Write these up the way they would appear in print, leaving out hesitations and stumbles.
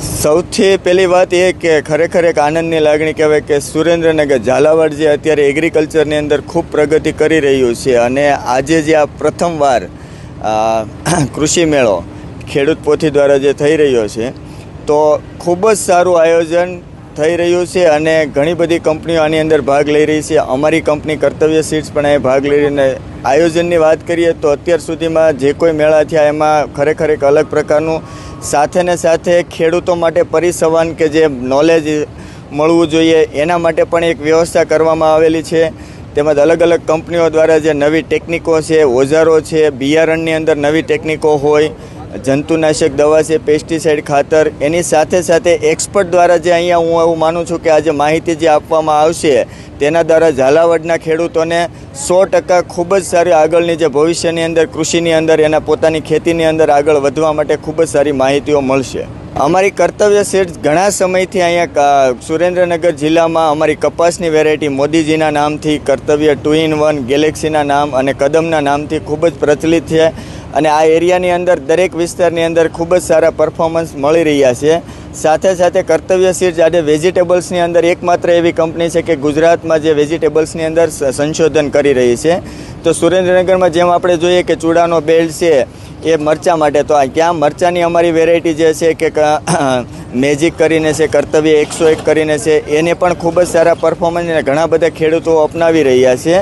સૌથી પહેલી વાત એ કે ખરેખર એક આનંદની લાગણી કહેવાય કે સુરેન્દ્રનગર ઝાલાવાડ જે અત્યારે એગ્રીકલ્ચરની અંદર ખૂબ પ્રગતિ કરી રહ્યું છે અને આજે જે આ પ્રથમવાર કૃષિ મેળો ખેડૂત પોથી દ્વારા જે થઈ રહ્યો છે તો ખૂબ જ સારું આયોજન થઈ રહ્યું છે અને ઘણી બધી કંપનીઓ આની અંદર ભાગ લઈ રહી છે. અમારી કંપની કર્તવ્ય સીડ્સ પણ અહીં ભાગ લઈ રહીને આયોજનની વાત કરીએ તો અત્યાર સુધીમાં જે કોઈ મેળા થયા એમાં ખરેખર એક અલગ પ્રકારનું સાથે ને સાથે ખેડૂતો માટે પરિસંવાદ કે જે નોલેજ મળવું જોઈએ એના માટે પણ એક વ્યવસ્થા કરવામાં આવેલી છે. તેમજ અલગ અલગ કંપનીઓ દ્વારા જે નવી ટેકનિકો છે, ઓજારો છે, બિયારણની અંદર નવી ટેકનિકો હોય, જંતુનાશક દવા છે, પેસ્ટિસાઇડ ખાતર, એની સાથે સાથે એક્સપર્ટ દ્વારા જે અહીંયા હું એવું માનું છું કે આજે માહિતી જે આપવામાં આવશે તેના દ્વારા ઝાલાવાડના ખેડૂતોને 100% ખૂબ જ સારી આગળની જે ભવિષ્યની અંદર કૃષિની અંદર એના પોતાની ખેતીની અંદર આગળ વધવા માટે ખૂબ જ સારી માહિતીઓ મળશે. અમારી કર્તવ્ય સીડ્સ ઘણા સમયથી અહીંયા સુરેન્દ્રનગર જિલ્લામાં અમારી કપાસની વેરાયટી મોદીજીના નામથી, કર્તવ્ય 2-in-1, ગેલેક્સીના નામ અને કદમના નામથી ખૂબ જ પ્રચલિત છે અને આ એરિયાની અંદર દરેક વિસ્તારની અંદર ખૂબ જ સારા પરફોર્મન્સ મળી રહ્યા છે. સાથે સાથે કર્તવ્ય સીડ્સ આજે વેજીટેબલ્સની અંદર એકમાત્ર એવી કંપની છે કે ગુજરાતમાં જે વેજીટેબલ્સની અંદર સંશોધન કરી રહી છે. તો સુરેન્દ્રનગરમાં જેમ આપણે જોઈએ કે ચૂડાનો બેલ્ટ છે એ મરચાં માટે, તો આ ક્યાં મરચાંની અમારી વેરાયટી જે છે કે મેજિક કરીને છે, કર્તવ્ય 101 કરીને છે, એને પણ ખૂબ જ સારા પરફોર્મન્સ અને ઘણા બધા ખેડૂતો અપનાવી રહ્યા છે.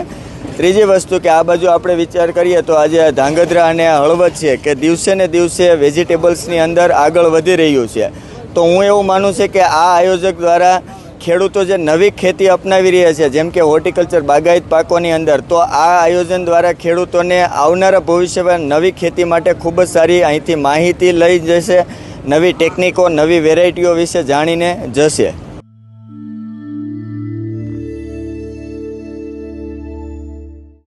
ત્રીજી વસ્તુ કે આ બાજુ આપણે વિચાર કરીએ તો આજે ધાંગધ્રા અને હળવદ છે કે દિવસે ને દિવસે વેજીટેબલ્સની અંદર આગળ વધી રહ્યું છે. તો હું એવું માનું છું કે આ આયોજક દ્વારા ખેડૂતો જે નવી ખેતી અપનાવી રહ્યા છે જેમ કે હોર્ટિકલ્ચર બાગાયત પાકોની અંદર, તો આ આયોજન દ્વારા ખેડૂતોને આવનારા ભવિષ્યમાં નવી ખેતી માટે ખૂબ જ સારી અહીંથી માહિતી લઈ જશે, નવી ટેકનિકો, નવી વેરાયટીઓ વિશે જાણીને જશે.